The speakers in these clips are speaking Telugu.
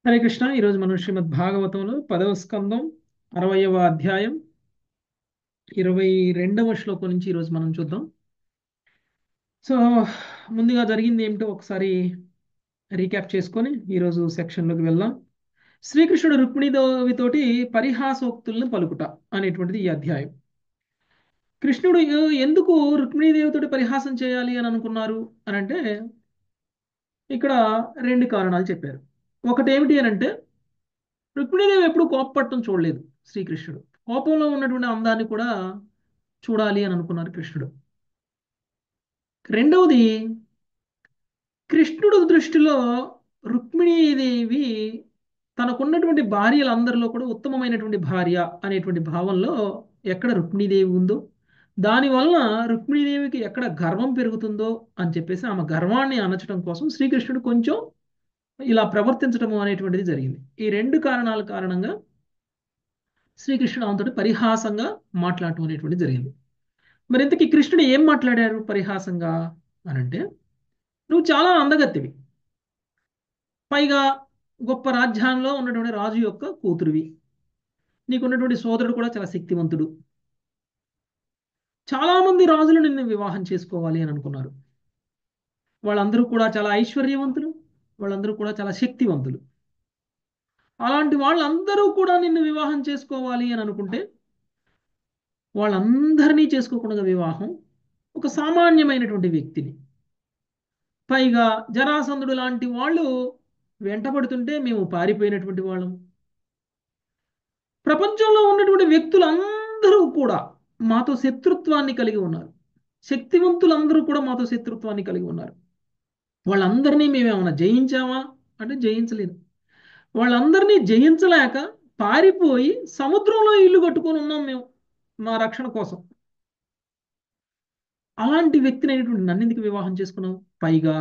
హరే కృష్ణ. ఈరోజు మనం శ్రీమద్ భాగవతంలో 10వ స్కందం 60వ అధ్యాయం 22వ శ్లోకం నుంచి ఈరోజు మనం చూద్దాం. సో ముందుగా జరిగింది ఏమిటో ఒకసారి రీక్యాప్ చేసుకొని ఈరోజు సెక్షన్లోకి వెళ్దాం. శ్రీకృష్ణుడు రుక్మిణీదేవితోటి పరిహాసోక్తులను పలుకుట అనేటువంటిది ఈ అధ్యాయం. కృష్ణుడు ఎందుకు రుక్మిణీదేవితోటి పరిహాసం చేయాలి అని అనుకున్నారు అని అంటే ఇక్కడ రెండు కారణాలు చెప్పారు. ఒకటి ఏమిటి అని అంటే రుక్మిణీదేవి ఎప్పుడు కోపపడటం చూడలేదు. శ్రీకృష్ణుడు కోపంలో ఉన్నటువంటి అందాన్ని కూడా చూడాలి అని అనుకున్నారు కృష్ణుడు. రెండవది, కృష్ణుడు దృష్టిలో రుక్మిణీదేవి తనకున్నటువంటి భార్యలందరిలో కూడా ఉత్తమమైనటువంటి భార్య అనేటువంటి భావంలో ఎక్కడ రుక్మిణీదేవి ఉందో దానివల్ల రుక్మిణీదేవికి ఎక్కడ గర్వం పెరుగుతుందో అని చెప్పేసి ఆమె గర్వాన్ని అణచడం కోసం శ్రీకృష్ణుడు కొంచెం ఇలా ప్రవర్తించడం అనేటువంటిది జరిగింది. ఈ రెండు కారణాల కారణంగా శ్రీకృష్ణుడు ఆమెతో పరిహాసంగా మాట్లాడటం అనేటువంటిది జరిగింది. మరి ఇంతకీ కృష్ణుడు ఏం మాట్లాడారు పరిహాసంగా అనంటే, నువ్వు చాలా అందగత్తివి, పైగా గొప్ప రాజ్యాంగంలో ఉన్నటువంటి రాజు యొక్క కూతురువి, నీకున్నటువంటి సోదరుడు కూడా చాలా శక్తివంతుడు, చాలా మంది రాజులు నిన్ను వివాహం చేసుకోవాలి అని అనుకున్నారు. వాళ్ళందరూ కూడా చాలా ఐశ్వర్యవంతులు, వాళ్ళందరూ కూడా చాలా శక్తివంతులు. అలాంటి వాళ్ళందరూ కూడా నిన్ను వివాహం చేసుకోవాలి అని అనుకుంటే వాళ్ళందరినీ చేసుకోకుండా వివాహం ఒక సామాన్యమైనటువంటి వ్యక్తిని, పైగా జరాసంధుడు లాంటి వాళ్ళు వెంటబడుతుంటే మేము పారిపోయినటువంటి వాళ్ళం. ప్రపంచంలో ఉన్నటువంటి వ్యక్తులందరూ కూడా మాతో శత్రుత్వాన్ని కలిగి ఉన్నారు. శక్తివంతులందరూ కూడా మాతో శత్రుత్వాన్ని కలిగి ఉన్నారు. వాళ్ళందరినీ మేమేమన్నా జయించామా అంటే జయించలేదు. వాళ్ళందరినీ జయించలేక పారిపోయి సముద్రంలో ఇల్లు కట్టుకొని ఉన్నాం మేము మా రక్షణ కోసం. అలాంటి వ్యక్తిని అయినటువంటి నన్ను ఎందుకు వివాహం చేసుకున్నావు? పైగా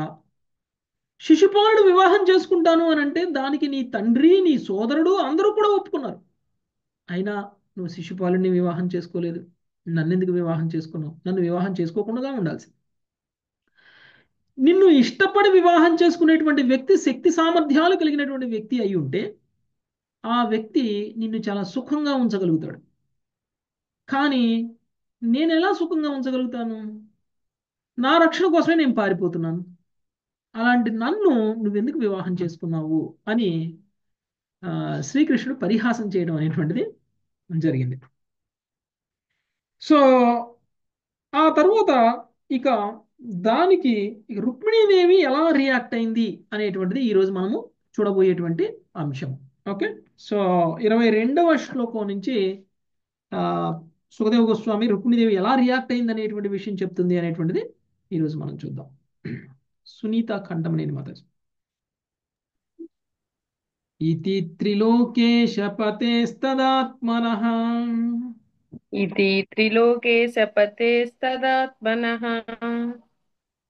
శిశుపాలుడు వివాహం చేసుకుంటాను అని అంటే దానికి నీ తండ్రి నీ సోదరుడు అందరూ కూడా ఒప్పుకున్నారు. అయినా నువ్వు శిశుపాలుడిని వివాహం చేసుకోలేదు. నన్ను ఎందుకు వివాహం చేసుకున్నావు? నన్ను వివాహం చేసుకోకుండా ఉండాల్సింది. నిన్ను ఇష్టపడి వివాహం చేసుకునేటువంటి వ్యక్తి శక్తి సామర్థ్యాలు కలిగినటువంటి వ్యక్తి అయి ఉంటే ఆ వ్యక్తి నిన్ను చాలా సుఖంగా ఉంచగలుగుతాడు. కానీ నేను ఎలా సుఖంగా ఉంచగలుగుతాను? నా రక్షణ కోసమే నేను పారిపోతున్నాను. అలాంటి నన్ను నువ్వెందుకు వివాహం చేసుకున్నావు అని శ్రీకృష్ణుడు పరిహాసం చేయడం అనేటువంటిది జరిగింది. సో ఆ తర్వాత ఇక దానికి ఇక రుక్మిణీదేవి ఎలా రియాక్ట్ అయింది అనేటువంటిది ఈరోజు మనము చూడబోయేటువంటి అంశం. ఓకే. సో 22వ శ్లోకం నుంచి ఆ సుఖదేవ గోస్వామి రుక్మిణీదేవి ఎలా రియాక్ట్ అయింది అనేటువంటి విషయం చెప్తుంది అనేటువంటిది ఈరోజు మనం చూద్దాం. సునీత ఖండమనేని మాతాజీ. ఇతి త్రిలోకేశపతేస్తదాత్మనః इति त्रिलोके सपतेस्तदात्मनः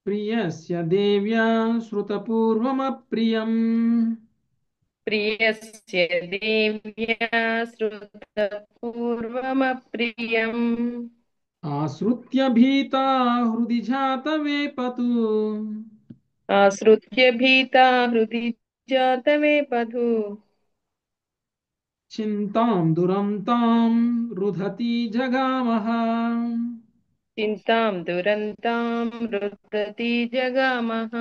ప్రియస్య దేవ్యా శ్రుతపూర్వమప్రియం प्रियस्य देव्या श्रुतपूर्वमप्रियम् ఆశ్రుత్య భీతా హృది జాతవేపతు आश्रुत्य भीता हृदि जातवेपथु చింతాం దురంతాం రుధతి జగామహ. चिन्तां दुरन्तां रुदति जगामः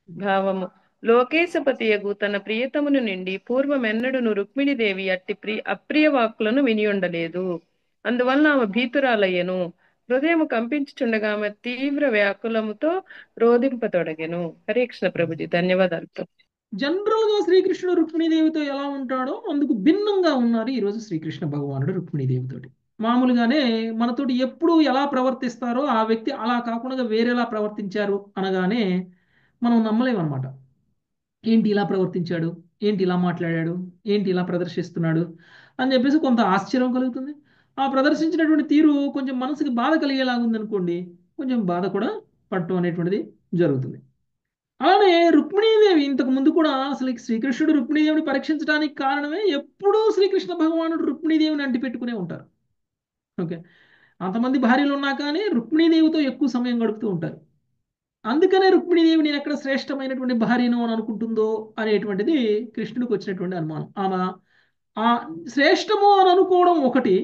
భావము లోకేశపతియగు తన ప్రియతమును నుండి పూర్వమెన్నడును రుక్మిణీదేవి అట్టి అప్రియ వాక్కులను వినియుండలేదు. అందువలన ఆమె భీతురాలయ్యను. హృదయము కంపించుచుండగా ఆమె తీవ్ర వ్యాకులముతో రోధింపతొడగెను. హరే కృష్ణ ప్రభుజీ, ధన్యవాదాలు. జనరల్ గా శ్రీకృష్ణుడు రుక్మిణీదేవితో ఎలా ఉంటాడో అందుకు భిన్నంగా ఉన్నారు ఈరోజు శ్రీకృష్ణ భగవానుడు రుక్మిణీదేవితోటి. మామూలుగానే మనతోటి ఎప్పుడు ఎలా ప్రవర్తిస్తారో ఆ వ్యక్తి అలా కాకుండా వేరేలా ప్రవర్తించారు అనగానే మనం నమ్మలేమన్నమాట. ఏంటి ఇలా ప్రవర్తించాడు, ఏంటి ఇలా మాట్లాడాడు, ఏంటి ఇలా ప్రదర్శిస్తున్నాడు అని చెప్పేసి కొంత ఆశ్చర్యం కలుగుతుంది. ఆ ప్రదర్శించినటువంటి తీరు కొంచెం మనసుకి బాధ కలిగేలాగా ఉందనుకోండి, కొంచెం బాధ కూడా పడటం అనేటువంటిది జరుగుతుంది. అలానే రుక్మిణీదేవి ఇంతకు ముందు కూడా అసలు శ్రీకృష్ణుడు రుక్మిణీదేవిని పరీక్షించడానికి కారణమే ఎప్పుడూ శ్రీకృష్ణ భగవానుడు రుక్మిణీదేవిని అంటిపెట్టుకునే ఉంటారు. ఓకే. అంతమంది భార్యలు ఉన్నా కానీ రుక్మిణీదేవితో ఎక్కువ సమయం గడుపుతూ ఉంటారు. అందుకనే రుక్మిణీదేవి నేను ఎక్కడ శ్రేష్టమైనటువంటి భార్యను అని అనుకుంటుందో అనేటువంటిది కృష్ణుడికి వచ్చినటువంటి అనుమానం. ఆమె ఆ శ్రేష్టము అని అనుకోవడం ఒకటి,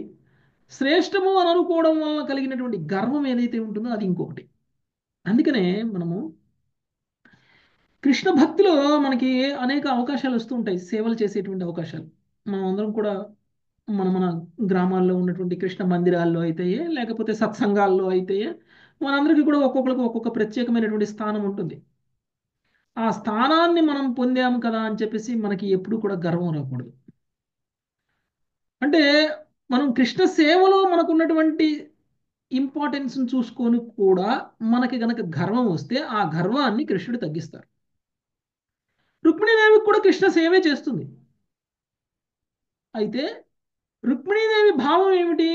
శ్రేష్టము అని అనుకోవడం వలన కలిగినటువంటి గర్వం ఏదైతే ఉంటుందో అది ఇంకొకటి. అందుకనే మనము కృష్ణ భక్తిలో మనకి అనేక అవకాశాలు వస్తూ ఉంటాయి, సేవలు చేసేటువంటి అవకాశాలు. మనం అందరం కూడా మన మన గ్రామాల్లో ఉన్నటువంటి కృష్ణ మందిరాల్లో అయితేయే, లేకపోతే సత్సంగాల్లో అయితేయే, మనందరికీ కూడా ఒక్కొక్కరికి ఒక్కొక్క ప్రత్యేకమైనటువంటి స్థానం ఉంటుంది. ఆ స్థానాన్ని మనం పొందాము కదా అని చెప్పేసి మనకి ఎప్పుడూ కూడా గర్వం రాకూడదు. అంటే మనం కృష్ణ సేవలో మనకున్నటువంటి ఇంపార్టెన్స్ చూసుకొని కూడా మనకి గనక గర్వం వస్తే ఆ గర్వాన్ని కృష్ణుడు తగ్గిస్తారు. రుక్మిణీదేవికి కూడా కృష్ణ సేవే చేస్తుంది. అయితే రుక్మిణీదేవి భావం ఏమిటి?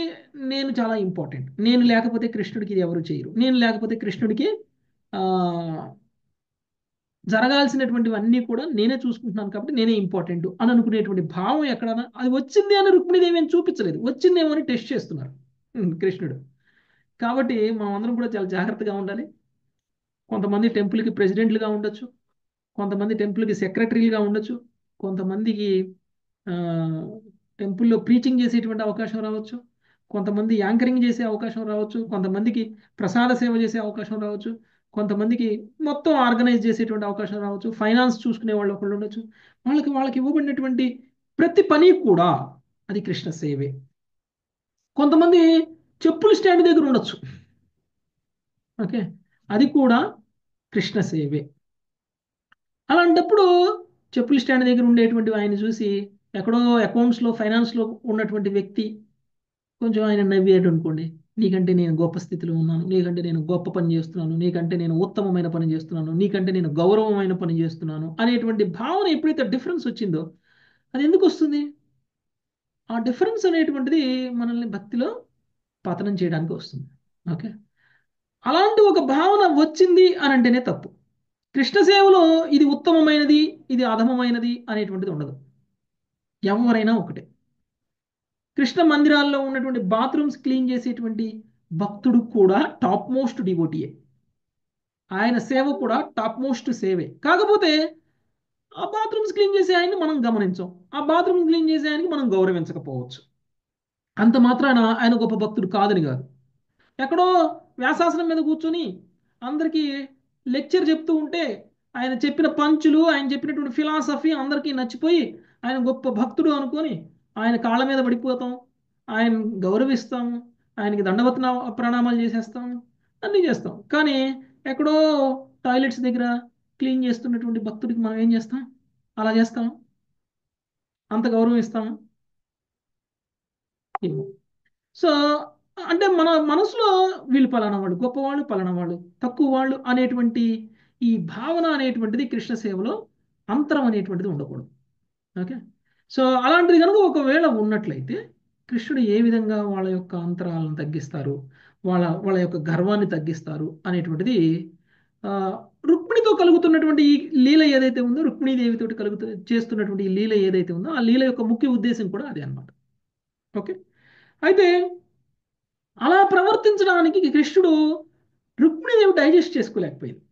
నేను చాలా ఇంపార్టెంట్, నేను లేకపోతే కృష్ణుడికి ఇది ఎవరు చేయరు, నేను లేకపోతే కృష్ణుడికి ఆ జరగాల్సినటువంటివన్నీ కూడా నేనే చూసుకుంటున్నాను కాబట్టి నేనే ఇంపార్టెంట్ అని అనుకునేటువంటి భావం ఎక్కడన్నా అది వచ్చింది అని రుక్మిణీదేవి అని చూపించలేదు, వచ్చిందేమో అని టెస్ట్ చేస్తున్నారు కృష్ణుడు. కాబట్టి మనం అందరం కూడా చాలా జాగ్రత్తగా ఉండాలి. కొంతమంది టెంపుల్కి ప్రెసిడెంట్లుగా ఉండొచ్చు, కొంతమంది టెంపుల్కి సెక్రటరీలుగా ఉండొచ్చు, కొంతమందికి ఆ, టెంపుల్లో ప్రీచింగ్ చేసేటువంటి అవకాశం రావచ్చు, కొంతమంది యాంకరింగ్ చేసే అవకాశం రావచ్చు, కొంతమందికి ప్రసాద సేవ చేసే అవకాశం రావచ్చు, కొంతమందికి మొత్తం ఆర్గనైజ్ చేసేటువంటి అవకాశం రావచ్చు, ఫైనాన్స్ చూసుకునే వాళ్ళు ఒకళ్ళు ఉండొచ్చు. వాళ్ళకి ఇవ్వబడినటువంటి ప్రతి పని కూడా అది కృష్ణ సేవే. కొంతమంది చెప్పుల స్టాండ్ దగ్గర ఉండొచ్చు, ఓకే, అది కూడా కృష్ణ సేవే. అలాంటప్పుడు చెప్పుల స్టాండ్ దగ్గర ఉండేటువంటి ఆయన చూసి ఎక్కడో అకౌంట్స్లో ఫైనాన్స్లో ఉన్నటువంటి వ్యక్తి కొంచెం ఆయన నవ్వాడు అనుకోండి, నీకంటే నేను గొప్ప స్థితిలో ఉన్నాను, నీకంటే నేను గొప్ప పని చేస్తున్నాను, నీకంటే నేను ఉత్తమమైన పని చేస్తున్నాను, నీకంటే నేను గౌరవమైన పని చేస్తున్నాను అనేటువంటి భావన ఎప్పుడైతే డిఫరెన్స్ వచ్చిందో అది ఎందుకు వస్తుంది? ఆ డిఫరెన్స్ అనేటువంటిది మనల్ని భక్తిలో పతనం చేయడానికి వస్తుంది. ఓకే, అలాంటి ఒక భావన వచ్చింది అని అంటేనే తప్పు. కృష్ణ సేవలో ఇది ఉత్తమమైనది, ఇది అధమమైనది అనేటువంటిది ఉండదు. ఎవరైనా ఒకటే. కృష్ణ మందిరాల్లో ఉన్నటువంటి బాత్రూమ్స్ క్లీన్ చేసేటువంటి భక్తుడు కూడా టాప్ మోస్ట్ డివోటీయే. ఆయన సేవ కూడా టాప్ మోస్ట్ సేవే. కాకపోతే ఆ బాత్రూమ్స్ క్లీన్ చేసే ఆయన్ని మనం గమనించం, ఆ బాత్రూమ్ క్లీన్ చేసే ఆయనకి మనం గౌరవించకపోవచ్చు. అంత మాత్రాన ఆయన గొప్ప భక్తుడు కాదని కాదు. ఎక్కడో వ్యాసాసనం మీద కూర్చొని అందరికీ లెక్చర్ చెప్తూ ఉంటే ఆయన చెప్పిన పంచులు, ఆయన చెప్పినటువంటి ఫిలాసఫీ అందరికీ నచ్చిపోయి ఆయన గొప్ప భక్తుడు అనుకొని ఆయన కాళ్ళ మీద పడిపోతాం, ఆయన గౌరవిస్తాము, ఆయనకి దండవతన ప్రణామాలు చేసేస్తాం, అన్నీ చేస్తాం. కానీ ఎక్కడో టాయిలెట్స్ దగ్గర క్లీన్ చేస్తున్నటువంటి భక్తుడికి మనం ఏం చేస్తాం? అలా చేస్తాం? అంత గౌరవం ఇస్తాము? సో అంటే మన మనసులో వీళ్ళు పలానా వాళ్ళు గొప్పవాళ్ళు, పలానా వాళ్ళు తక్కువ వాళ్ళు అనేటువంటి ఈ భావన అనేటువంటిది కృష్ణ సేవలో అంతరం అనేటువంటిది ఉండకూడదు. ఓకే, సో అలాంటిది కనుక ఒకవేళ ఉన్నట్లయితే కృష్ణుడు ఏ విధంగా వాళ్ళ యొక్క అంతరాలను తగ్గిస్తారు, వాళ్ళ యొక్క గర్వాన్ని తగ్గిస్తారు అనేటువంటిది ఆ, రుక్మిణితో కలుగుతున్నటువంటి ఈ లీల ఏదైతే ఉందో, రుక్మిణీదేవితో చేస్తున్నటువంటి ఈ లీల ఏదైతే ఉందో ఆ లీల యొక్క ముఖ్య ఉద్దేశం కూడా అదే అన్నమాట. ఓకే, అయితే అలా ప్రవర్తించడానికి కృష్ణుడు రుక్మిణీదేవి డైజెస్ట్ చేసుకోలేకపోయింది.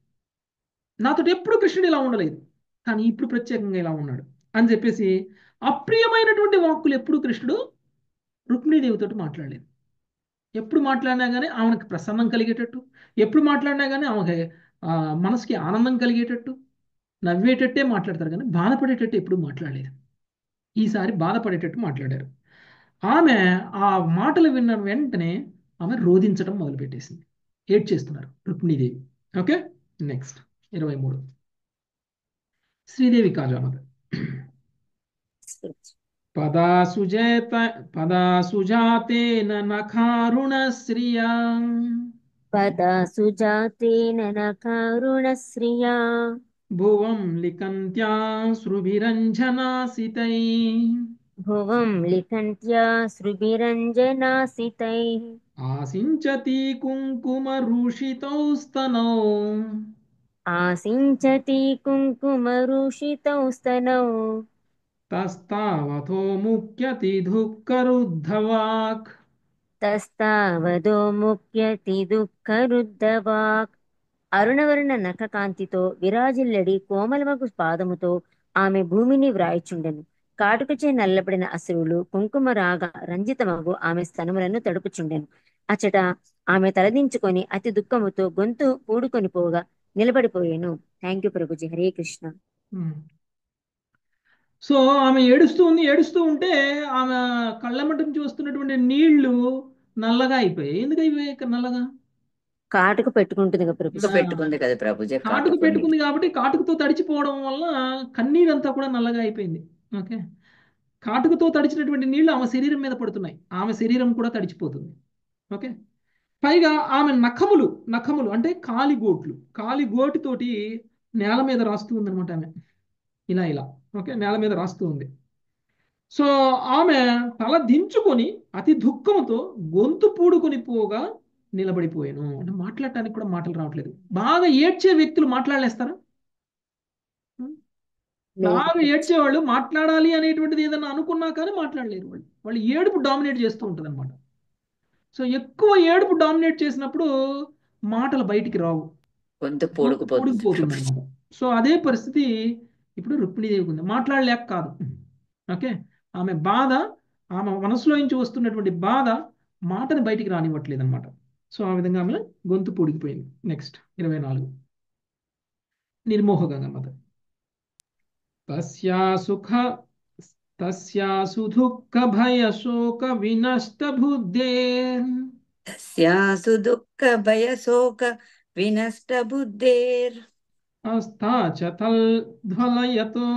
నాతో ఎప్పుడు కృష్ణుడు ఇలా ఉండలేదు, కానీ ఇప్పుడు ప్రత్యేకంగా ఇలా ఉన్నాడు అని చెప్పేసి అప్రియమైనటువంటి వాక్కులు ఎప్పుడు కృష్ణుడు రుక్మిణీదేవితో మాట్లాడలేదు. ఎప్పుడు మాట్లాడినా కానీ ఆమెకు ప్రసన్నం కలిగేటట్టు, ఎప్పుడు మాట్లాడినా కానీ ఆమెకి ఆ, మనసుకి ఆనందం కలిగేటట్టు, నవ్వేటట్టే మాట్లాడతారు కానీ బాధపడేటట్టు ఎప్పుడు మాట్లాడలేదు. ఈసారి బాధపడేటట్టు మాట్లాడారు. ఆమె ఆ మాటలు విన్న వెంటనే ఆమె రోధించడం మొదలుపెట్టేసింది, ఏడ్చేస్తున్నారు రుక్మిణీదేవి. ఓకే, నెక్స్ట్ 23 శ్రీదేవి కాజామత. పదా సుజేత పదా సుజాతేన నఖారుణశ్రియా పదా సుజాతేన నకారుణశ్రియా భువం లికంత్యా శృభిరంజనాసితై భువం లిఖంత్యా సృభిరంజనాసితైః ఆసించతి కుంకుమరుషితౌ స్తనౌ ఆసించతి కుంకుమరుషితౌ స్తనౌ తస్తావథో ముఖ్యతి దుఃఖరుద్ధవాక్. తస్తావదో ముఖ్యతి దుఃఖరుద్ధవాక్. అరుణవర్ణ నఖ కాంతితో విరాజిల్లడి కోమలమగు పాదముతో ఆమె భూమిని వ్రాయిచుండెను. కాటుకచే నల్లబడిన అశ్రువులు కుంకుమ రాగ రంజితమగు ఆమె స్తనములను తడుపుచుండెను. అచట ఆమె తలదించుకొని అతి దుఃఖముతో గొంతు పూడుకొని పోగా నిలబడిపోయాను. Thank you Prabhuji. Hare Krishna. Um. So ఆమె ఏడుస్తూ ఉంది. ఏడుస్తూ ఉంటే ఆమె కళ్ళమట నుంచి వస్తున్నటువంటి నీళ్లు నల్లగా అయిపోయాయి. ఎందుకు అయిపోయాయి నల్లగా? కాటుక పెట్టుకుంటుంది కదా ఇంకా ప్రభుజీ. పెట్టుకుంది కదా ప్రభుజీ కాటుకు కాటుకొని. పెట్టుకుంది కాబట్టి కాటుకుతో తడిచిపోవడం వల్ల కన్నీరంతా కూడా నల్లగా అయిపోయింది. ఓకే, కాటుకుతో తడిచినటువంటి నీళ్లు ఆమె శరీరం మీద పడుతున్నాయి. ఆమె శరీరం కూడా తడిచిపోతుంది. ఓకే, పైగా ఆమె నఖములు నఖములు అంటే కాలిగోట్లు, కాలిగోటితోటి నేల మీద రాస్తూ ఉందన్నమాట ఆమె. ఇలా ఇలా ఓకే, నేల మీద రాస్తూ ఉంది. సో ఆమె తల దించుకొని అతి దుఃఖంతో గొంతు పూడుకొని పోగా నిలబడిపోయాను. అంటే మాట్లాడటానికి కూడా మాటలు రావట్లేదు. బాగా ఏడ్చే వ్యక్తులు మాట్లాడలేస్తారా? బాగా ఏడ్చేవాళ్ళు మాట్లాడాలి అనేటువంటిది ఏదైనా అనుకున్నా కానీ మాట్లాడలేరు. వాళ్ళు ఏడుపు డామినేట్ చేస్తూ ఉంటుంది అనమాట. సో ఎక్కువ ఏడుపు డామినేట్ చేసినప్పుడు మాటలు బయటికి రావు, గొంతు గొంతు పూడుకుపోతుంది పూడుకుపోతుంది అనమాట. సో అదే పరిస్థితి ఇప్పుడు రుక్మిణీదేవికి ఉంది. మాట్లాడలేక కాదు. ఓకే, ఆమె బాధ, ఆమె మనసులో నుంచి వస్తున్నటువంటి బాధ మాటని బయటికి రానివ్వట్లేదు అనమాట. సో ఆ విధంగా ఆమె గొంతు పూడికిపోయింది. నెక్స్ట్ 24 నిర్మోహ గంగమ్మత. తస్యా సుఖ తస్యాసు దుఃఖ భయ శోక వినష్ట బుద్ధే తస్యాసు దుఃఖ భయ శోక వినష్ట బుద్ధేర్ అస్థా చ తల్ధ్వలయతో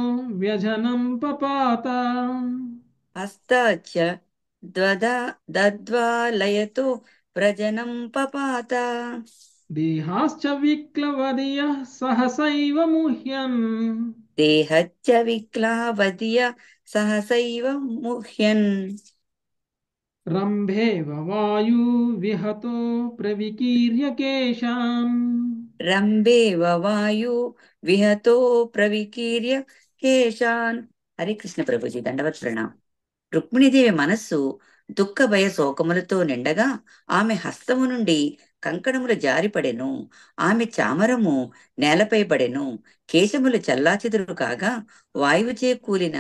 వ్యజనం పపాత హస్తాచ దద్వాలయతో ప్రజనం పపాత దేహాశ్చ విక్లవదీయ సహసైవ ముహ్యన్ దేహచ్చ విక్లావదియ సహసైవ ముహ్యన్ రంభేవ వాయు విహతో ప్రవికీర్య కేశాం. రంభేవ వాయు విహతో ప్రవికీర్య కేశాన్. హరే కృష్ణ ప్రభుజీ, దండవత్ ప్రణాం. రుక్మిణీదేవి మనస్సు దుఃఖ భయ శోకములతో నిండగా ఆమె హస్తము నుండి కంకణములు జారిపడెను. ఆమె చామరము నేలపై పడెను. కేశములు చల్లాచెదురు కాగా వాయువుచే కూలిన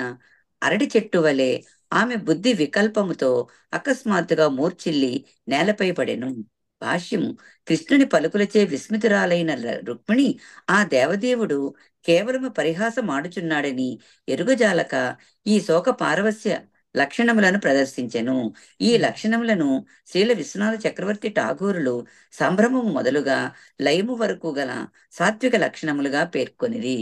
అరటి చెట్టు వలె ఆమె బుద్ధి వికల్పముతో అకస్మాత్తుగా మూర్ఛిల్లి నేలపై పడెను. భాష్యము. కృష్ణుని పలుకులచే విస్మితురాలైన రుక్మిణి ఆ దేవదేవుడు కేవలము పరిహాసమాడుచున్నాడని ఎరుగజాలక ఈ శోక పారవస్య లక్షణములను ప్రదర్శించెను. ఈ లక్షణములను శ్రీల విశ్వనాథ చక్రవర్తి ఠాగూరులు సంభ్రమము మొదలుగా లయము వరకు గల సాత్విక లక్షణములుగా పేర్కొనిది.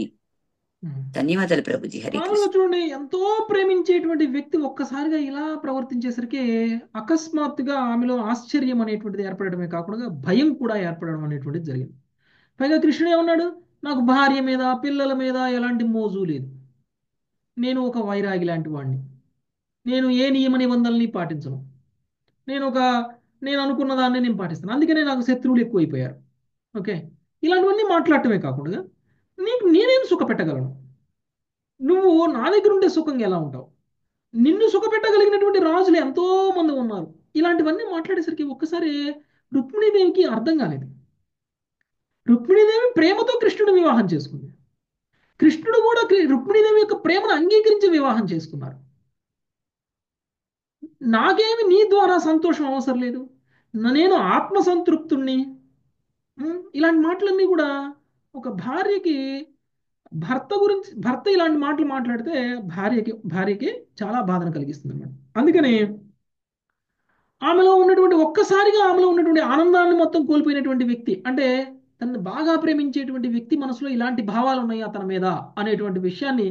ధన్యవాదాలు ప్రభుజీ. హరి మామూలుగా చూడండి, ఎంతో ప్రేమించేటువంటి వ్యక్తి ఒక్కసారిగా ఇలా ప్రవర్తించేసరికి అకస్మాత్తుగా ఆమెలో ఆశ్చర్యం అనేటువంటిది ఏర్పడమే కాకుండా భయం కూడా ఏర్పడడం అనేటువంటిది జరిగింది. పైగా కృష్ణుడు ఏమన్నాడు? నాకు భార్య మీద పిల్లల మీద ఎలాంటి మోజు లేదు, నేను ఒక వైరాగి లాంటి వాడిని, నేను ఏ నియమ నిబంధనల్ని పాటించను, నేను అనుకున్న దాన్ని నేను పాటిస్తాను, అందుకనే నాకు శత్రువులు ఎక్కువైపోయారు. ఓకే, ఇలాంటివన్నీ మాట్లాడటమే కాకుండా నేనేం సుఖ పెట్టగలను, నువ్వు నా దగ్గర ఉంటే సుఖంగా ఎలా ఉంటావు, నిన్ను సుఖపెట్టగలిగినటువంటి రాజులు ఎంతో మంది ఉన్నారు, ఇలాంటివన్నీ మాట్లాడేసరికి ఒక్కసారి రుక్మిణీదేవికి అర్థం కాలేదు. రుక్మిణీదేవి ప్రేమతో కృష్ణుడు వివాహం చేసుకుంది. కృష్ణుడు కూడా రుక్మిణీదేవి యొక్క ప్రేమను అంగీకరించి వివాహం చేసుకున్నారు. నాకేమి నీ ద్వారా సంతోషం అవసరం లేదు, నేను ఆత్మసంతృప్తుణ్ణి. ఇలాంటి మాటలన్నీ కూడా ఒక భార్యకి భర్త ఇలాంటి మాటలు మాట్లాడితే భార్యకి చాలా బాధను కలిగిస్తుంది అన్నమాట. అందుకని ఒక్కసారిగా ఆమెలో ఉన్నటువంటి ఆనందాన్ని మొత్తం కోల్పోయినటువంటి వ్యక్తి, అంటే తనని బాగా ప్రేమించేటువంటి వ్యక్తి మనసులో ఇలాంటి భావాలు ఉన్నాయి అతని మీద అనేటువంటి విషయాన్ని,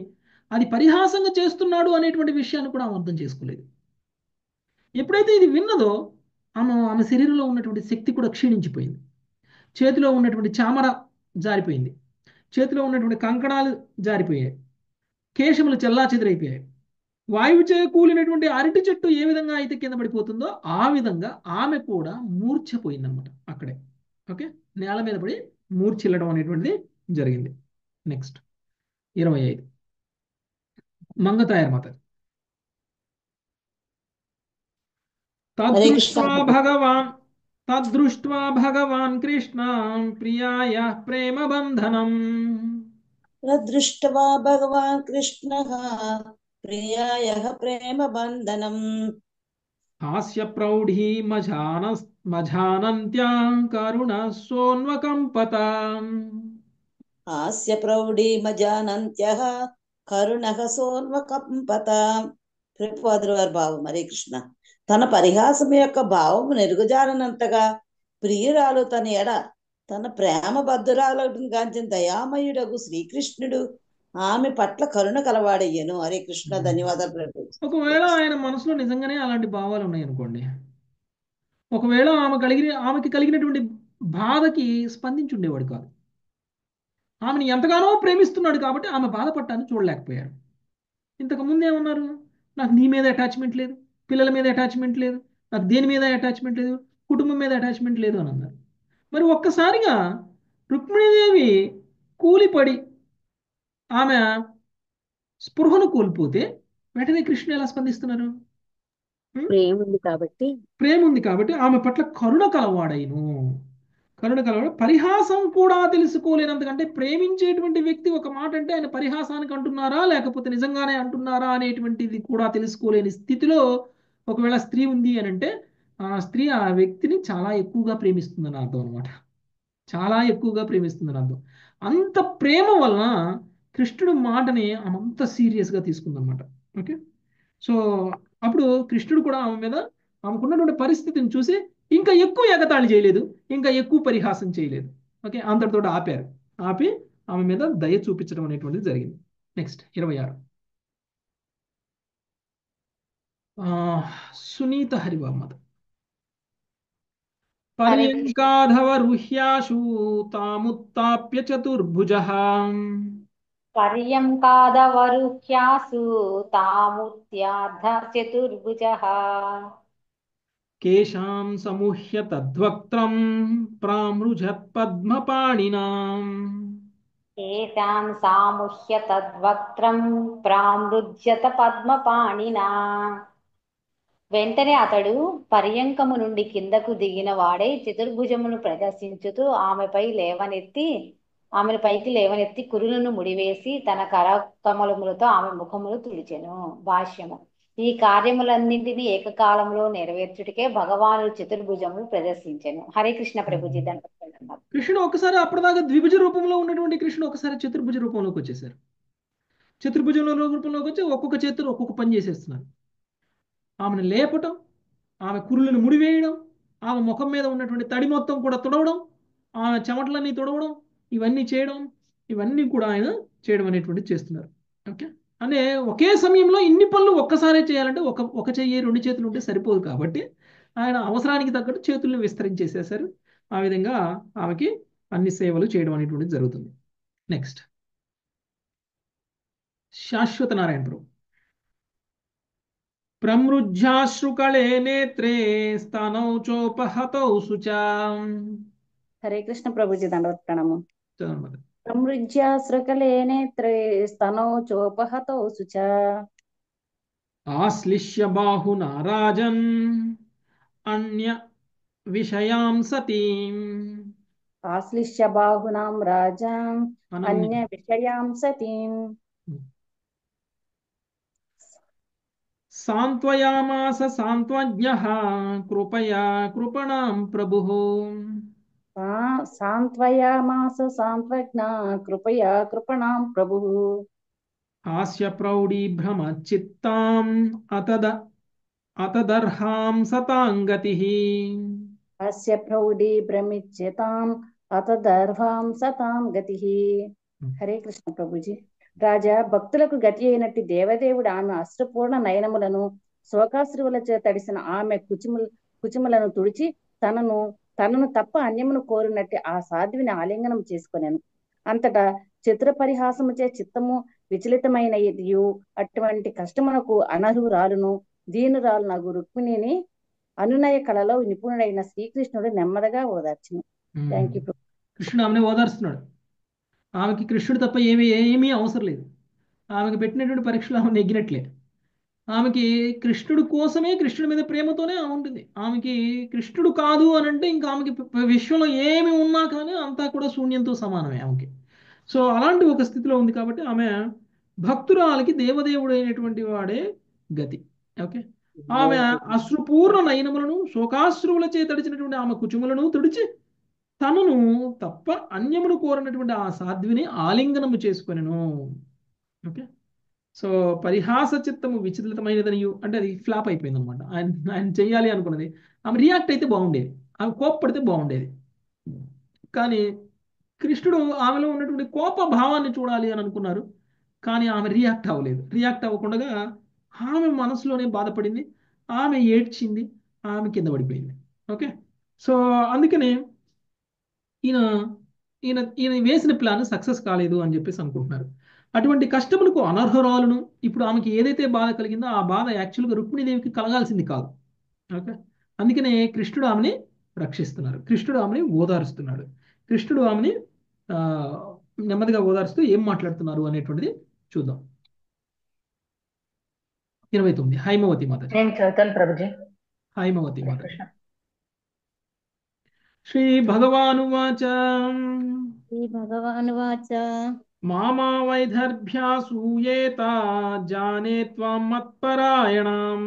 అది పరిహాసంగా చేస్తున్నాడు అనేటువంటి విషయాన్ని కూడా ఆమె అర్థం చేసుకోలేదు. ఎప్పుడైతే ఇది విన్నదో ఆమె శరీరంలో ఉన్నటువంటి శక్తి కూడా క్షీణించిపోయింది. చేతిలో ఉన్నటువంటి చామర జారిపోయింది, చేతిలో ఉన్నటువంటి కంకణాలు జారిపోయాయి, కేశములు చెల్లాచెదురైపోయాయి. వాయువు కూలినటువంటి అరటి చెట్టు ఏ విధంగా అయితే కింద పడిపోతుందో ఆ విధంగా ఆమె కూడా మూర్ఛపోయిందనమాట అక్కడే. ఓకే, నేల మీద పడి మూర్ఛిల్లడం అనేటువంటిది జరిగింది. నెక్స్ట్ 25 మంగతాయర్ మాత. తద్దృష్ట్వా భగవాన్ తదృష్ట్వా భగవాన్ కృష్ణ ప్రియాయ ప్రేమ బంధనం तदृष्ट्वा भगवान् कृष्णः प्रियायः प्रेमबन्धनम् హాస్య ప్రౌఢీ మజానంత్యా కరుణ సోన్వకంపత हास्य प्रौढीमजानन्त्यः కరుణః సోన్వకంపత. ప్రభుపాదుల వారి భావం. హరే కృష్ణ. తన పరిహాసం యొక్క భావము నెరుగుజారనంతగా ప్రియురాలు తన ఎడ తన ప్రేమ బద్ధురాలను గాంచిన దయామయుడగు శ్రీకృష్ణుడు ఆమె పట్ల కరుణ కలవాడయ్యను. హరే కృష్ణ. ధన్యవాదాలు ప్రభు. ఒకవేళ ఆయన మనసులో నిజంగానే అలాంటి భావాలు ఉన్నాయి అనుకోండి, ఒకవేళ ఆమెకి కలిగినటువంటి బాధకి స్పందించుండేవాడు కాదు. ఆమెను ఎంతగానో ప్రేమిస్తున్నాడు కాబట్టి ఆమె బాధపడటాన్ని చూడలేకపోయాడు. ఇంతకు ముందు ఏమన్నారు, నాకు నీ మీద అటాచ్మెంట్ లేదు, పిల్లల మీద అటాచ్మెంట్ లేదు, నాకు దేని మీద అటాచ్మెంట్ లేదు, కుటుంబం మీద అటాచ్మెంట్ లేదు అని అన్నారు. మరి ఒక్కసారిగా రుక్మిణీదేవి కూలిపడి ఆమె స్పృహను కోల్పోతే వెంటనే కృష్ణుడు ఎలా స్పందిస్తున్నారు? ప్రేమ ఉంది కాబట్టి. ప్రేమ ఉంది కాబట్టి ఆమె పట్ల కరుణ కలవాడైను. కరుణ కలవాడు. పరిహాసం కూడా తెలుసుకోలేనంతకంటే ప్రేమించేటువంటి వ్యక్తి ఒక మాట అంటే ఆయన పరిహాసానికి అంటున్నారా లేకపోతే నిజంగానే అంటున్నారా అనేటువంటిది కూడా తెలుసుకోలేని స్థితిలో ఒకవేళ స్త్రీ ఉంది అని అంటే ఆ స్త్రీ ఆ వ్యక్తిని చాలా ఎక్కువగా ప్రేమిస్తుందని అర్థం అనమాట. చాలా ఎక్కువగా ప్రేమిస్తుందని అర్థం. అంత ప్రేమ వలన కృష్ణుడు మాటని ఆమె అంత సీరియస్గా తీసుకుందనమాట. ఓకే, సో అప్పుడు కృష్ణుడు కూడా ఆమె మీద ఆమెకున్నటువంటి పరిస్థితిని చూసి ఇంకా ఎక్కువ ఎగతాళి చేయలేదు, ఇంకా ఎక్కువ పరిహాసం చేయలేదు. ఓకే, అంతటితో ఆపారు. ఆపి ఆమె మీద దయ చూపించడం అనేటువంటిది జరిగింది. నెక్స్ట్ 26 సునీత హరివర్మత. పర్యంకాధవరుహ్యాశు తాముత్తాప్య చతుర్భుజః పర్యంకాదవరుహ్యాసు తాముత్యార్థ చతుర్భుజః కేశాం సముహ్య తద్వక్త్రం ప్రామృజత్ పద్మపాణినాం ఏషాం సాముహ్య తద్వక్త్రం ప్రామృజ్యత పద్మపాణినా. వెంటనే అతడు పర్యంకము నుండి కిందకు దిగిన వాడై చతుర్భుజమును ప్రదర్శించుతూ ఆమెను పైకి లేవనెత్తి కురులను ముడివేసి తన కరకమలములతో ఆమె ముఖములు తుడిచెను. భాష్యము. ఈ కార్యములన్నింటినీ ఏకకాలంలో నెరవేర్చుటకే భగవానుడు చతుర్భుజములు ప్రదర్శించెను. హరే కృష్ణ ప్రభుజీ. దండ కృష్ణుడు ఒకసారి అప్పటిదాకా ద్విభుజ రూపంలో ఉన్నటువంటి కృష్ణుడు ఒకసారి చతుర్భుజ రూపంలోకి వచ్చేసారు. చతుర్భుజంలో రూపంలోకి వచ్చి ఒక్కొక్క చేతులు ఒక్కొక్క పని చేసేస్తున్నారు. ఆమెను లేపటం, ఆమె కురులను ముడివేయడం, ఆమె ముఖం మీద ఉన్నటువంటి తడి మొత్తం కూడా తుడవడం, ఆమె చెమటలన్నీ తుడవడం, ఇవన్నీ చేయడం, ఇవన్నీ కూడా ఆయన చేయడం అనేటువంటిది చేస్తున్నారు. ఓకే, అంటే ఒకే సమయంలో ఇన్ని పనులు ఒక్కసారే చేయాలంటే ఒక చెయ్యి 2 చేతులు ఉంటే సరిపోదు కాబట్టి ఆయన అవసరానికి తగ్గట్టు చేతుల్ని విస్తరించేసేసారు. ఆ విధంగా ఆమెకి అన్ని సేవలు చేయడం అనేటువంటిది జరుగుతుంది. నెక్స్ట్ శాశ్వత నారాయణ ప్రభు. ప్రమృజ్యాశ్రుకళే నేత్రే స్తనౌ చోపహతౌ శుచా. హరే కృష్ణ ప్రభుజీ. దండవత్ ప్రణామం. చదవండి. ప్రమృజ్యాశ్రుకలే నేత్రే స్తనౌ చోపహతౌ శుచ. ఆశ్లిష్య బాహునా రాజన్ అన్య విషయాం సతీం. ఆశ్లిష్య బాహునాం రాజాం అన్య విషయాం సతీం. సాంత్వయామాస సాంత్వజ్ఞః కృపయా కృపణాం ప్రభుః. సాంత్వయామాస సాంత్వజ్ఞా కృపయా కృపణాం ప్రభుః. హాస్య ప్రౌఢీ భ్రమ చిత్తాం అతదర్హాం సతాంగతిః. అస్య ప్రౌఢీ భ్రమిచ్యతాం అతదర్హాం సతాం గతిః. హరే కృష్ణ ప్రభుజీ. రాజా, భక్తులకు గతి అయినట్టు దేవదేవుడు ఆమె అశ్రుపూర్ణ నయనములను శోకాశ్రువులచే తడిసిన ఆమె కుచుములను తుడిచి తనను తప్ప అన్యమును కోరినట్టు ఆ సాధ్విని ఆలింగనం చేసుకొనెను. అంతటా చతుర పరిహాసముచే చిత్తము విచలితమైనదియు అటువంటి కష్టమునకు అనర్హురాలును దీనురాలు నగు రుక్మిణిని అనునయ కళలో నిపుణుడైన శ్రీకృష్ణుడు నెమ్మదిగా ఓదార్చును. Thank you. కృష్ణుడు ఆమెను ఓదార్స్తున్నాడు. ఆమెకి కృష్ణుడు తప్ప ఏమీ అవసరం లేదు. ఆమెకు పెట్టినటువంటి పరీక్షలు ఆమె నెగ్గినట్లే. ఆమెకి కృష్ణుడు కోసమే, కృష్ణుడి మీద ప్రేమతోనే ఆమె ఉంటుంది. ఆమెకి కృష్ణుడు కాదు అని అంటే ఇంకా ఆమెకి విశ్వంలో ఏమి ఉన్నా కానీ అంతా కూడా శూన్యంతో సమానమే ఆమెకి. సో అలాంటి ఒక స్థితిలో ఉంది కాబట్టి ఆమె భక్తురాలకి దేవదేవుడు అయినటువంటి వాడే గతి. ఓకే. ఆమె అశ్రుపూర్ణ నయనములను శోకాశ్రువులచే తడిచినటువంటి ఆమె కుచుములను తుడిచి తనను తప్ప అన్యమును కోరినటువంటి ఆ సాధ్విని ఆలింగనము చేసుకొనెను. ఓకే. సో పరిహాస చిత్తము విచలితమైనదనియు అంటే అది ఫ్లాప్ అయిపోయింది అనమాట. ఆయన ఆయన చెయ్యాలి అనుకున్నది. ఆమె రియాక్ట్ అయితే బాగుండేది, ఆమె కోప్పడితే బాగుండేది. కానీ కృష్ణుడు ఆమెలో ఉన్నటువంటి కోప భావాన్ని చూడాలి అని అనుకున్నారు. కానీ ఆమె రియాక్ట్ అవ్వలేదు. రియాక్ట్ అవ్వకుండా ఆమె మనసులోనే బాధపడింది, ఆమె ఏడ్చింది, ఆమె కింద పడిపోయింది. ఓకే. సో అందుకనే ఈయన ఈయన ఈయన వేసిన ప్లాన్ సక్సెస్ కాలేదు అని చెప్పేసి అనుకుంటున్నారు. అటువంటి కష్టములకు అనర్హురాలను, ఇప్పుడు ఆమెకి ఏదైతే బాధ కలిగిందో ఆ బాధ యాక్చువల్గా రుక్మిణీదేవికి కలగాల్సింది కాదు. ఓకే. అందుకనే కృష్ణుడు ఆమెని రక్షిస్తున్నారు, కృష్ణుడు ఆమెని ఓదారుస్తున్నాడు. కృష్ణుడు ఆమెని ఆ, నెమ్మదిగా ఓదారుస్తూ ఏం మాట్లాడుతున్నారు అనేటువంటిది చూద్దాం. 29 హైమవతి మాత. నేను చదువుతాను ప్రభుజీ. హైమవతి మాత. కృష్ణ. శ్రీ భగవానువాచ శ్రీ భగవానువాచ మామా వైదర్భ్యాసూయేత జానే త్వాం మత్పరాయణం.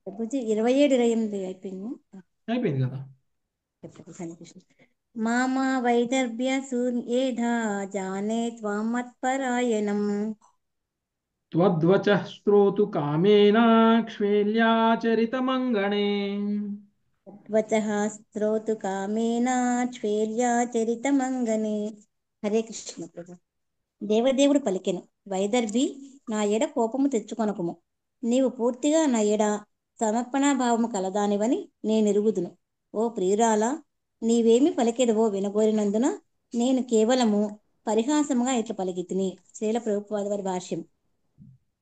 ప్రభుజీ 27-28 అయిపోయింది. అయిపోయింది కదా. హరే కృష్ణ. మామా వైదర్భ్య సూర్యేధా జానే త్వాం మత్పరాయణం త్వద్వచః శ్రోతు కామేన క్షేల్యాచరితమంగణే. వచః శ్రోతు కామేన చ్వేర్యాచరితమంగనే. హరే కృష్ణ ప్రభు. దేవదేవుడు పలికెను, వైదర్భి, నా ఎడ కోపము తెచ్చుకొనకుము. నీవు పూర్తిగా నా ఎడ సమర్పణాభావము కలదానివని నేనెరుగుదును. ఓ ప్రియురాలా, నీవేమి పలికెదవో వినగోరినందున నేను కేవలము పరిహాసముగా ఇట్లా పలికితిని. శ్రీల ప్రభుపాద వారి భాష్యం.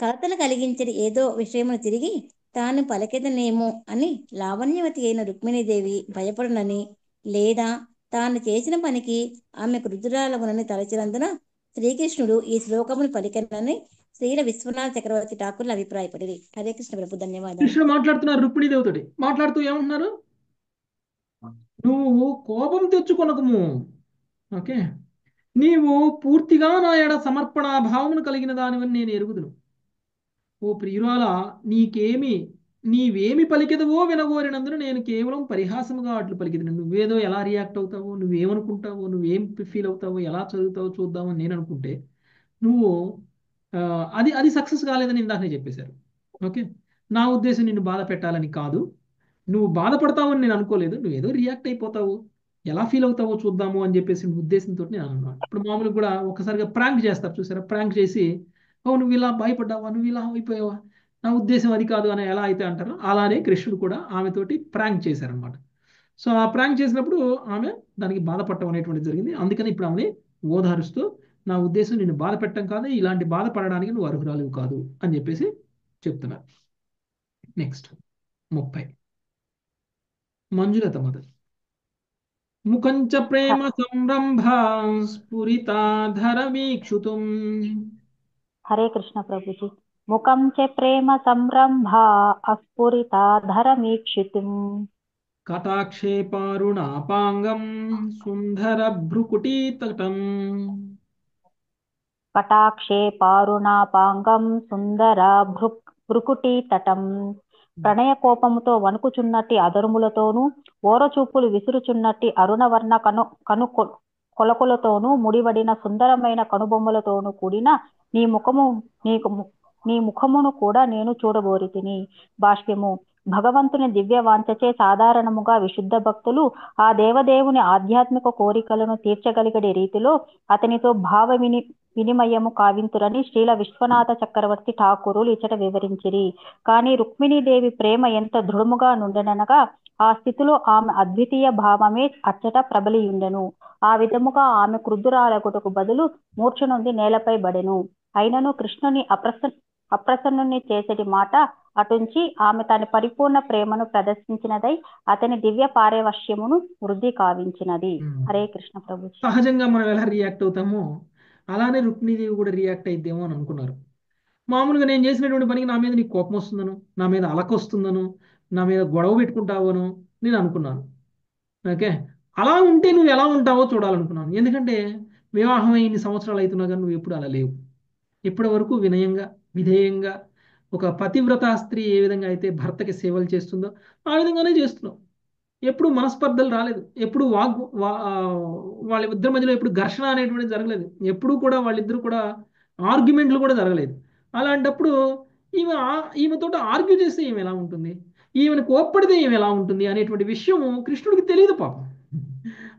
కలతలు కలిగించడి ఏదో విషయమును తిరిగి తాను పలికెదనేమో అని లావణ్యవతి అయిన రుక్మిణీదేవి భయపడునని, లేదా తాను చేసిన పనికి ఆమెకు రుద్రాలగునని తలచినందున శ్రీకృష్ణుడు ఈ శ్లోకమును పలికెనని శ్రీల విశ్వనాథ చక్రవర్తి ఠాకూర్ల అభిప్రాయపడింది. హరే కృష్ణ ప్రభు. ధన్యవాదాలు. కృష్ణుడు మాట్లాడుతున్నారు రుక్మిణీదేవితోటి. మాట్లాడుతూ ఏమంటున్నారు? నువ్వు కోపం తెచ్చుకొనకము. ఓకే. నీవు పూర్తిగా నా ఎడ సమర్పణ భావమును కలిగిన దానివని నేను ఎరుగుదును. ఓ ప్రియురాలా, నీవేమి పలికెదవో వినగోరినందున నేను కేవలం పరిహాసముగా అట్లు పలికిదను. నువ్వేదో ఎలా రియాక్ట్ అవుతావో, నువ్వేమనుకుంటావో, నువ్వేం ఫీల్ అవుతావో, ఎలా చదువుతావో చూద్దామో నేను అనుకుంటే నువ్వు ఆ, అది అది సక్సెస్ కాలేదని ఇందాకనే చెప్పేశారు. ఓకే. నా ఉద్దేశం నిన్ను బాధ పెట్టాలని కాదు, నువ్వు బాధపడతావని నేను అనుకోలేదు, నువ్వేదో రియాక్ట్ అయిపోతావు, ఎలా ఫీల్ అవుతావో చూద్దాము అని చెప్పేసి ఉద్దేశంతో నేను అన్నాను. ఇప్పుడు మామూలుగా కూడా ఒకసారిగా ప్రాంక్ చేస్తారు చూసారా, ప్రాంక్ చేసి ఓ నువ్వు ఇలా భయపడ్డావా, నువ్వు ఇలా అయిపోయావా, నా ఉద్దేశం అది కాదు అని ఎలా అయితే అంటారో అలానే కృష్ణుడు కూడా ఆమెతోటి ప్రాంక్ చేశారనమాట. సో ఆ ప్రాంక్ చేసినప్పుడు ఆమె దానికి బాధపడటం అనేటువంటిది జరిగింది. అందుకని ఇప్పుడు ఆమెని ఓదారుస్తూ నా ఉద్దేశం నిన్ను బాధ పెట్టడం కాదు, ఇలాంటి బాధపడడానికి నువ్వు అర్హురాలివి కాదు అని చెప్పేసి చెప్తున్నారు. నెక్స్ట్ 30 మంజులత మొదటి. ముఖంచ ప్రేమ సంరంభ స్ఫురితాధర వీక్షుతుం. హరే కృష్ణ ప్రభుజీ. ముఖం చ ప్రేమ సంరంభ అస్ఫురితాధరమీక్షితుం. కటాక్షే పారుణాపాంగం సుందర భ్రుకుటీతటం. కటాక్షే పారుణాపాంగం సుందర భృకుటీతటం. ప్రణయ కోపముతో వణుకుచున్నట్టి అధరములతోనూ ఓరచూపులు విసురుచున్నట్టి అరుణవర్ణ కను కొలకులతోనూ ముడివడిన సుందరమైన కనుబొమ్మలతోనూ కూడిన నీ ముఖమును కూడా నేను చూడబోరితిని. భాష్యము. భగవంతుని దివ్య వాంఛచే సాధారణముగా విశుద్ధ భక్తులు ఆ దేవదేవుని ఆధ్యాత్మిక కోరికలను తీర్చగలిగే రీతిలో అతనితో భావ వినిమయము కావింతురని శ్రీల విశ్వనాథ చక్రవర్తి ఠాకూరులు ఇచ్చట వివరించిరి. కానీ రుక్మిణీదేవి ప్రేమ ఎంత దృఢముగా నుండెననగా ఆ స్థితిలో ఆమె అద్వితీయ భావమే అచ్చట ప్రబలియుండెను. ఆ విధముగా ఆమె క్రుద్ధురాలగుటకు బదులు మూర్ఛనొంది నేలపై బడెను. అయినను కృష్ణుని అప్రసన్నుని చేసేటి మాట అటుంచి ఆమె తన పరిపూర్ణ ప్రేమను ప్రదర్శించినదై అతని దివ్య పారవశ్యమును వృద్ధి కావించినది. హరే కృష్ణ ప్రభు. సహజంగా మనం ఎలా రియాక్ట్ అవుతామో అలానే రుక్మిణీదేవి కూడా రియాక్ట్ అయిద్దేమో అని అనుకున్నారు. మామూలుగా నేను చేసినటువంటి పనికి నా మీద నీకు కోపం వస్తుందను, నా మీద అలక వస్తుందను, నా మీద గొడవ పెట్టుకుంటావను నేను అనుకున్నాను. ఓకే, అలా ఉంటే నువ్వు ఎలా ఉంటావో చూడాలనుకున్నాను. ఎందుకంటే వివాహం ఇన్ని సంవత్సరాలు అవుతున్నా కానీ నువ్వు ఎప్పుడు అలా లేవు. ఇప్పటి వరకు వినయంగా, విధేయంగా, ఒక పతివ్రత స్త్రీ ఏ విధంగా అయితే భర్తకి సేవలు చేస్తుందో ఆ విధంగానే చేస్తున్నావు. ఎప్పుడు మనస్పర్ధలు రాలేదు, ఎప్పుడు వాళ్ళిద్దరి మధ్యలో ఎప్పుడు ఘర్షణ అనేటువంటిది జరగలేదు, ఎప్పుడు కూడా వాళ్ళిద్దరు కూడా ఆర్గ్యుమెంట్లు కూడా జరగలేదు. అలాంటప్పుడు ఈమెతో ఆర్గ్యూ చేస్తే ఈమె ఎలా ఉంటుంది, ఈమెను కోప్పడితే ఈమె ఎలా ఉంటుంది అనేటువంటి విషయం కృష్ణుడికి తెలియదు పాపం.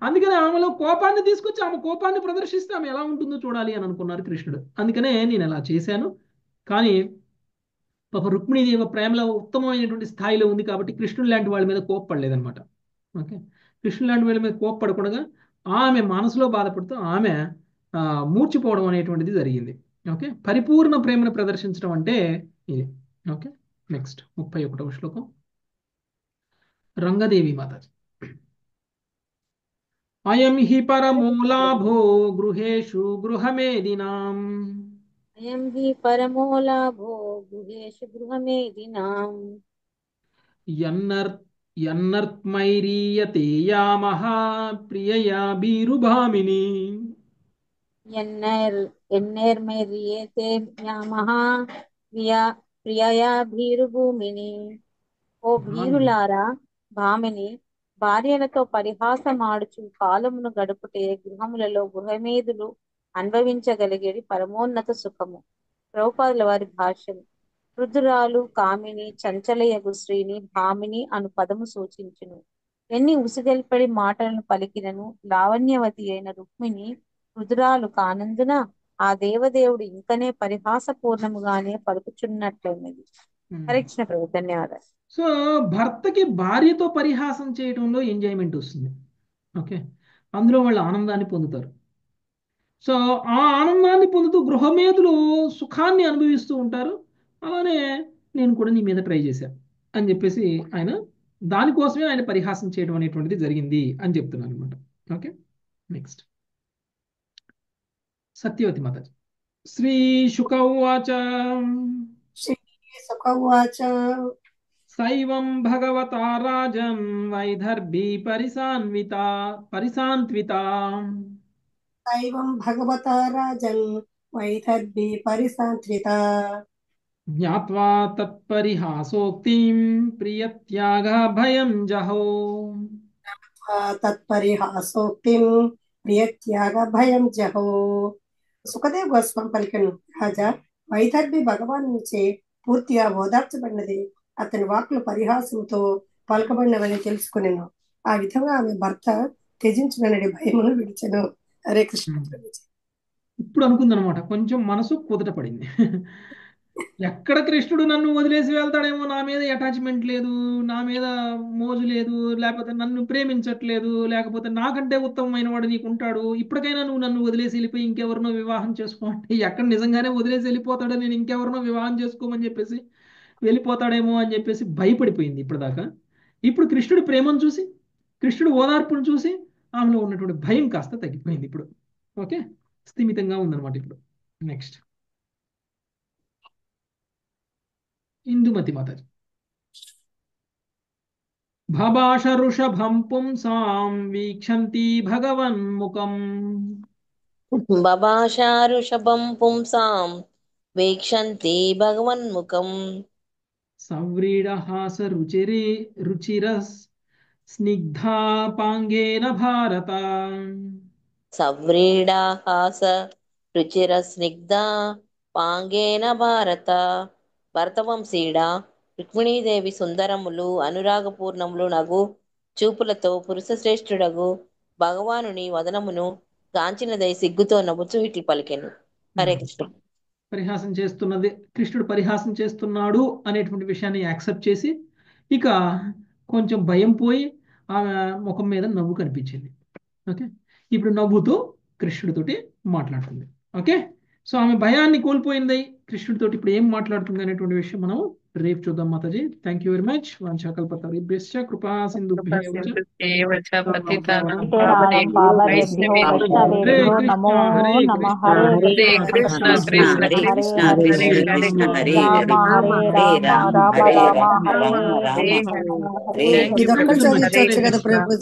అందుకని ఆమెలో కోపాన్ని తీసుకొచ్చి ఆమె కోపాన్ని ప్రదర్శిస్తే ఆమె ఎలా ఉంటుందో చూడాలి అని అనుకున్నారు కృష్ణుడు. అందుకనే నేను ఎలా చేశాను. కానీ పాప రుక్మిణీదేవి ప్రేమలో ఉత్తమమైనటువంటి స్థాయిలో ఉంది కాబట్టి కృష్ణుడు లాంటి వాళ్ళ మీద కోప్పడలేదన్నమాట. ఓకే, కృష్ణుడు లాంటి వాళ్ళ మీద కోప్పడకూడగా ఆమె మనసులో బాధపడుతూ ఆమె మూర్చిపోవడం అనేటువంటిది జరిగింది. ఓకే, పరిపూర్ణ ప్రేమను ప్రదర్శించడం అంటే ఇది. ఓకే, నెక్స్ట్ 31వ శ్లోకం. రంగదేవి మాతాజీ. అయం హి పరమో లాభో గృహేషు గృహమేదినాం అయం హి పరమో లాభో గృహేషు గృహమేదినాం యన్నర్ యన్నర్త్మైరీయతే యామః ప్రియయా భీరుభామిని. ఎన్నేర్మేరియతే మ్యామః ప్రియా ప్రియయా భీరుభూమిని. ఓ భీరులారా, భామిని భార్యలతో పరిహాసమాడుచు కాలమును గడుపుటే గృహములలో గృహమేదులు అనుభవించగలిగేది పరమోన్నత సుఖము. ప్రభుపాదుల వారి భాష్యం. రుద్రాలు కామిని చంచలయగు శ్రీని భామిని అను పదము సూచించును. ఎన్ని ఉసిగల్పడి మాటలను పలికినను లావణ్యవతి అయిన రుక్మిణి రుద్రాలు కానందున ఆ దేవదేవుడు ఇంకనే పరిహాసపూర్ణముగానే పలుకుచున్నట్లయినది. హరే కృష్ణ ప్రభు, ధన్యవాదాలు. సో భర్తకి భార్యతో పరిహాసం చేయడంలో ఎంజాయ్మెంట్ వస్తుంది. ఓకే, అందులో వాళ్ళు ఆనందాన్ని పొందుతారు. సో ఆ ఆనందాన్ని పొందుతూ గృహమేధులు సుఖాన్ని అనుభవిస్తూ ఉంటారు. అలానే నేను కూడా నీ మీద ట్రై చేశాను అని చెప్పేసి ఆయన దానికోసమే ఆయన పరిహాసం చేయడం అనేటువంటిది జరిగింది అని చెప్తున్నాను అనమాట. ఓకే, నెక్స్ట్ సత్యవతి మాతాజీ. శ్రీ శుక ఉవాచ श्रीशुक उवाच సైవం భగవతా రాజన్ వైదర్భి పరిసాన్విత दैवं भगवता राजन् वैदर्भी परिसान्त्रिता జ్ఞాత్వా తత్పరిహాసోక్తిం ప్రియత్యాగ భయం జహో. తత్పరిహాసోక్తిం ప్రియత్యాగ భయం జహో. సుఖదేవ్ గోస్వామి పలికెను, రాజా, వైదర్భి భగవానుచే పూర్తిగా ఓదార్చబడినది, అతని వాక్కులు పరిహాసంతో పలకబడినవని తెలుసుకునేను. ఆ విధంగా ఆమె భర్త త్యజించునని భయమును విడిచెను. హరే కృష్ణ. ఇప్పుడు అనుకుందనమాట, కొంచెం మనసు కుదుట పడింది. ఎక్కడ కృష్ణుడు నన్ను వదిలేసి వెళ్తాడేమో, నా మీద అటాచ్మెంట్ లేదు, నా మీద మోజు లేదు, లేకపోతే నన్ను ప్రేమించట్లేదు, లేకపోతే నాకంటే ఉత్తమమైన వాడు నీకు ఉంటాడు, ఇప్పటికైనా నువ్వు నన్ను వదిలేసి వెళ్ళిపోయి ఇంకెవరినో వివాహం చేసుకో అంటే ఎక్కడ నిజంగానే వదిలేసి వెళ్ళిపోతాడో, నేను ఇంకెవరినో వివాహం చేసుకోమని చెప్పేసి వెళ్ళిపోతాడేమో అని చెప్పేసి భయపడిపోయింది ఇప్పటిదాకా. ఇప్పుడు కృష్ణుడి ప్రేమను చూసి, కృష్ణుడు ఓదార్పును చూసి ఆమెలో ఉన్నటువంటి భయం కాస్త తగ్గిపోయింది ఇప్పుడు. ఓకే, స్థిమితంగా ఉందన్నమాట ఇప్పుడు. నెక్స్ట్ ఇందుమతి మాతాజీ. భభాష ఋషభం పుంసాం వీక్షంతి భగవన్ముఖం బభాషారుషభం పుంసాం వీక్షంతి భగవన్ముఖం సవ్రీడహాస రుచిరస్ స్నిగ్ధాపాంగేన భారత. సవ్రీడాహాస రుచిరస్నిగ్ధ పాంగేన భారత. భరతవంశీడా, రుక్మిణీదేవి సుందరములు అనురాగపూర్ణములు నగు చూపులతో పురుషశ్రేష్ఠుడగు భగవానుని వదనమును గాంచినదై సిగ్గుతో నవ్వుచూ ఇట్లు పలికెను. హరే కృష్ణ. పరిహాసం చేస్తున్నది, కృష్ణుడు పరిహాసం చేస్తున్నాడు అనేటువంటి విషయాన్ని యాక్సెప్ట్ చేసి ఇక కొంచెం భయం పోయి ఆమె ముఖం మీద నవ్వు కనిపించింది. ఓకే, ఇప్పుడు నవ్వుతూ కృష్ణుడితోటి మాట్లాడుతుంది. ఓకే, సో ఆమె భయాన్ని కోల్పోయింది కృష్ణుడితోటి ఇప్పుడు ఏం మాట్లాడుతుంది అనేటువంటి విషయం మనం రేపు చూద్దాం మాతాజీ. Thank you very much. వాంఛాకల్పతరుభ్యశ్చ కృపా సింధుభ్యేవ చ పతితానాం పతితానాం పావనేభ్యో వైష్ణవేభ్యో నమో హరే నమః. కృష్ణ హరే హరే కృష్ణ కృష్ణ హరే కృష్ణ కృష్ణ కృష్ణ హరే కృష్ణ హరే హరే రామ హరే హరే రామ రామ రామ హరే హరే. Thank you, ఇదొక్కటి Prabhuji. చదివించవచ్చు Hare కదా Krishna. ప్రభుజీ.